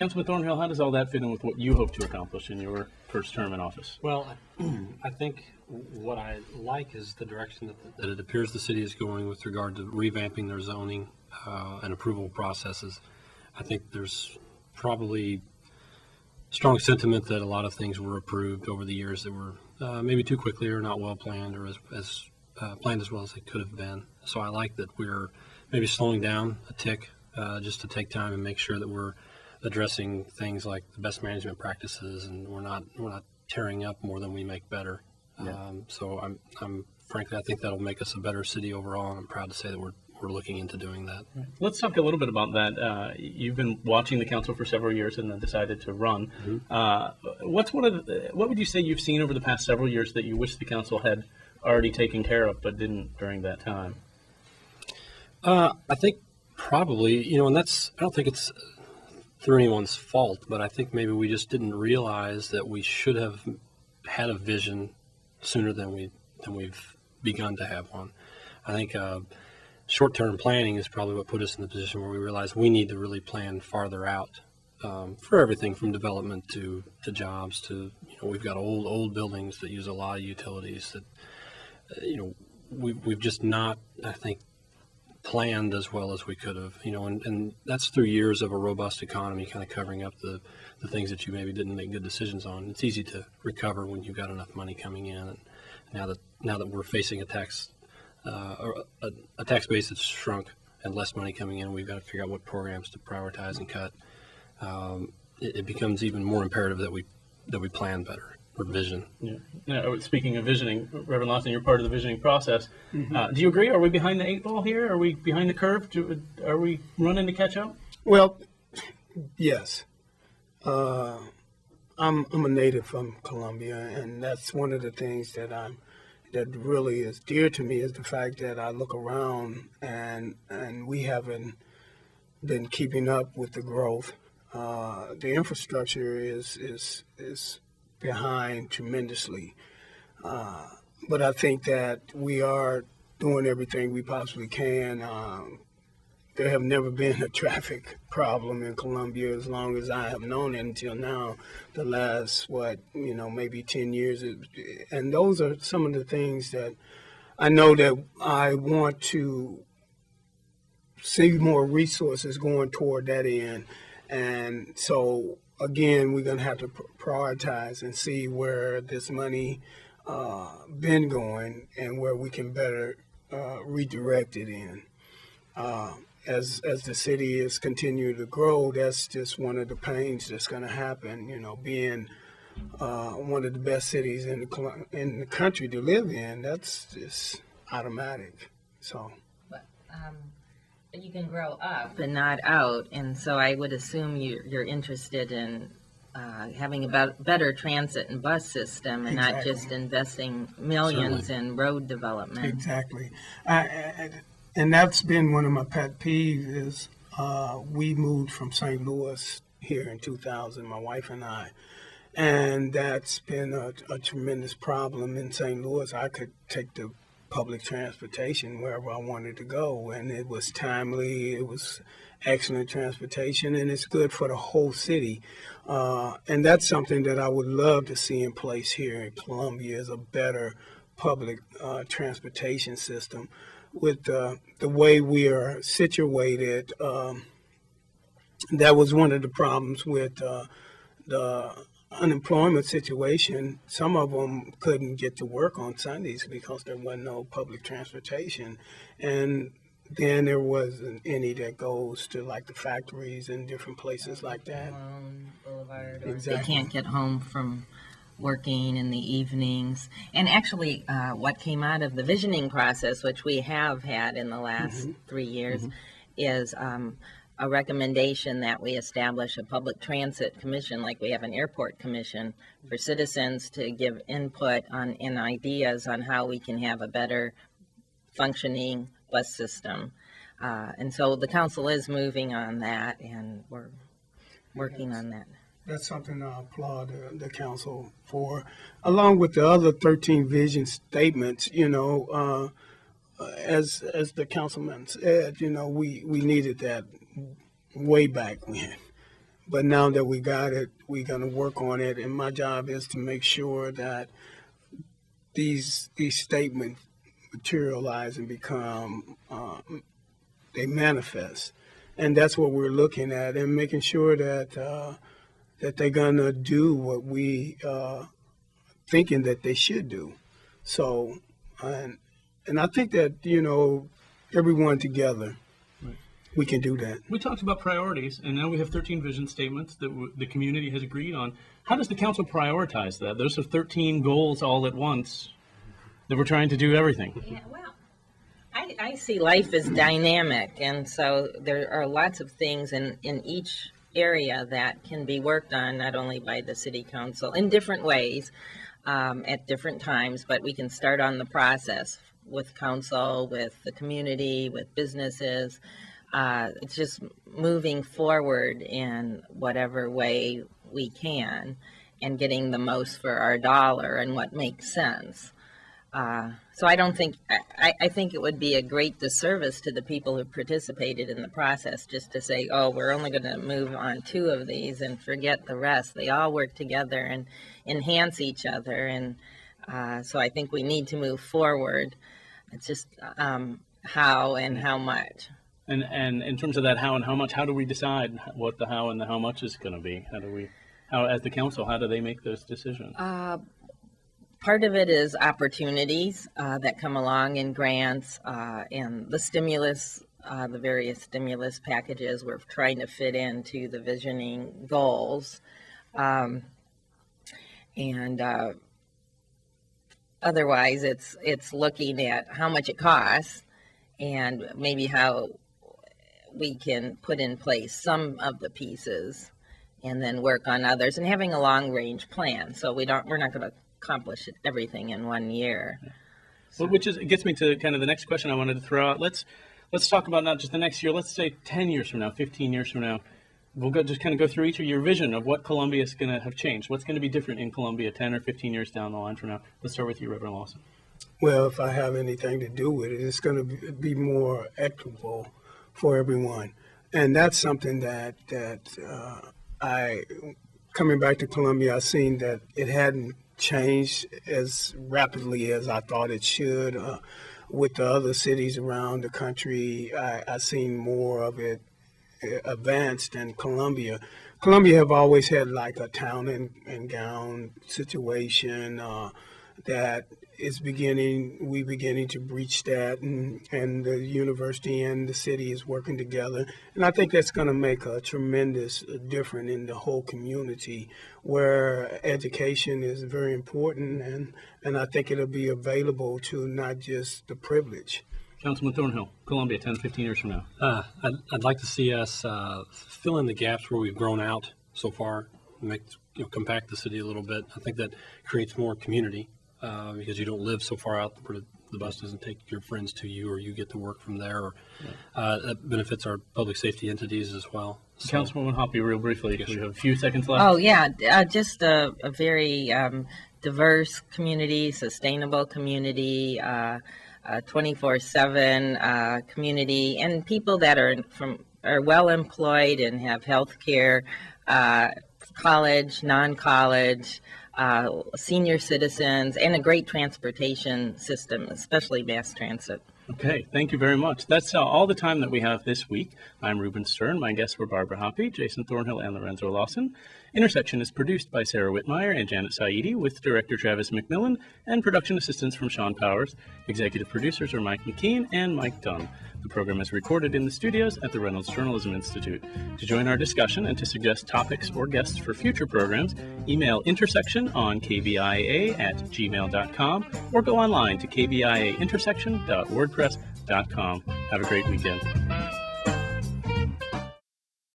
Councilman Thornhill, how does all that fit in with what you hope to accomplish in your first term in office? Well, I think what I like is the direction that it appears the city is going with regard to revamping their zoning and approval processes. I think there's probably strong sentiment that a lot of things were approved over the years that were maybe too quickly or not well planned or as planned as well as they could have been. So I like that we're maybe slowing down a tick just to take time and make sure that we're addressing things like the best management practices, and we're not tearing up more than we make better. Yeah. So I'm frankly, I think that'll make us a better city overall, and I'm proud to say that we're looking into doing that. Let's talk a little bit about that. You've been watching the council for several years and then decided to run. Mm-hmm. What would you say you've seen over the past several years that you wish the council had already taken care of but didn't during that time? I think probably, and I don't think it's through anyone's fault, but I think maybe we just didn't realize that we should have had a vision sooner than we've begun to have one. I think short-term planning is probably what put us in the position where we realized we need to really plan farther out for everything from development to jobs to, we've got old buildings that use a lot of utilities that, we've just not, I think, planned as well as we could have, and that's through years of a robust economy kind of covering up the things that you maybe didn't make good decisions on. It's easy to recover when you've got enough money coming in, and now that we're facing a tax base that's shrunk and less money coming in, we've got to figure out what programs to prioritize and cut. It becomes even more imperative that we plan better. Or vision. Yeah. Speaking of visioning, Reverend Lawson, you're part of the visioning process. Mm-hmm. Do you agree? Are we behind the 8 ball here? Are we behind the curve? Are we running to catch up? Well, yes. I'm a native from Columbia, and that's one of the things that really is dear to me is the fact that I look around and we haven't been keeping up with the growth. The infrastructure is behind tremendously. But I think that we are doing everything we possibly can. There have never been a traffic problem in Columbia as long as I have known it until now, the last, maybe 10 years. And those are some of the things that I know that I want to see more resources going toward that end. And so again, we're going to have to prioritize and see where this money been going and where we can better redirect it in. As the city is continuing to grow, that's just one of the pains that's going to happen. Being one of the best cities in the country to live in, that's just automatic. So. You can grow up and not out, and so I would assume you're interested in having a better transit and bus system and Exactly. not just investing millions Certainly. in road development. Exactly. And that's been one of my pet peeves is we moved from St. Louis here in 2000, my wife and I, and that's been a tremendous problem in St. Louis. I could take the public transportation wherever I wanted to go, and it was timely, it was excellent transportation, and it's good for the whole city. And that's something that I would love to see in place here in Columbia is a better public transportation system. With the way we are situated, that was one of the problems with the unemployment situation. Some of them couldn't get to work on Sundays because there wasn't no public transportation, and then there wasn't any that goes to like the factories and different places like that. Boulevard, Exactly. They can't get home from working in the evenings. And actually, what came out of the visioning process, which we have had in the last 3 years, is a recommendation that we establish a public transit commission, like we have an airport commission, for citizens to give input on and ideas on how we can have a better functioning bus system. And so the council is moving on that, and we're working on that. That's something I applaud the council for, along with the other 13 vision statements. As the councilman said, we needed that way back when. But now that we got it, we're going to work on it. And my job is to make sure that these statements materialize and become, they manifest. And that's what we're looking at, and making sure that that they're going to do what we thinking that they should do. So, and I think that, everyone together, we can do that. We talked about priorities, and now we have 13 vision statements that the community has agreed on. How does the council prioritize that? Those are 13 goals all at once that we're trying to do everything. Yeah, well, I see life as dynamic, and so there are lots of things in each area that can be worked on, not only by the city council in different ways at different times, but we can start on the process with council, with the community, with businesses. It's just moving forward in whatever way we can and getting the most for our dollar and what makes sense. So I don't think, I think it would be a great disservice to the people who participated in the process just to say, oh, we're only going to move on 2 of these and forget the rest. They all work together and enhance each other. And so I think we need to move forward. It's just how and how much. And in terms of that how and how much, how do we decide what the how and the how much is going to be? How as the council, how do they make those decisions? Part of it is opportunities that come along in grants and the stimulus, the various stimulus packages we're trying to fit into the visioning goals. Otherwise, it's looking at how much it costs and maybe how we can put in place some of the pieces and then work on others, and having a long-range plan. So we're not going to accomplish everything in 1 year. Well, it gets me to kind of the next question I wanted to throw out. Let's talk about not just the next year. Let's say 10 years from now, 15 years from now. We'll just kind of go through each of your vision of what Columbia is going to have changed. What's going to be different in Columbia 10 or 15 years down the line from now? Let's start with you, Reverend Lawson. Well, if I have anything to do with it, it's going to be more equitable for everyone. And that's something that coming back to Columbia, I've seen that it hadn't changed as rapidly as I thought it should. With the other cities around the country, I've seen more of it advanced than Columbia. Columbia have always had like a town and gown situation that is we're beginning to breach that, and the university and the city is working together. And I think that's going to make a tremendous difference in the whole community, where education is very important, and I think it'll be available to not just the privileged. Councilman Thornhill, Columbia, 10, 15 years from now. I'd like to see us fill in the gaps where we've grown out so far, compact the city a little bit. I think that creates more community. Because you don't live so far out where the bus doesn't take your friends to you, or you get to work from there. Or that benefits our public safety entities as well. So, Councilwoman Hoppe, real briefly, we have a few seconds left. Oh, yeah, just a very diverse community, sustainable community, 24/7 community, and people that are well employed and have health care, college, non-college, senior citizens, and a great transportation system, especially mass transit. Okay, thank you very much. That's all the time that we have this week. I'm Ruben Stern. My guests were Barbara Hoppe, Jason Thornhill, and Lorenzo Lawson. Intersection is produced by Sarah Whitmire and Janet Saidi, with director Travis McMillan and production assistance from Sean Powers. Executive producers are Mike McKean and Mike Dunn. The program is recorded in the studios at the Reynolds Journalism Institute. To join our discussion and to suggest topics or guests for future programs, email intersection on kbia@gmail.com or go online to kbiaintersection.wordpress.com. Have a great weekend.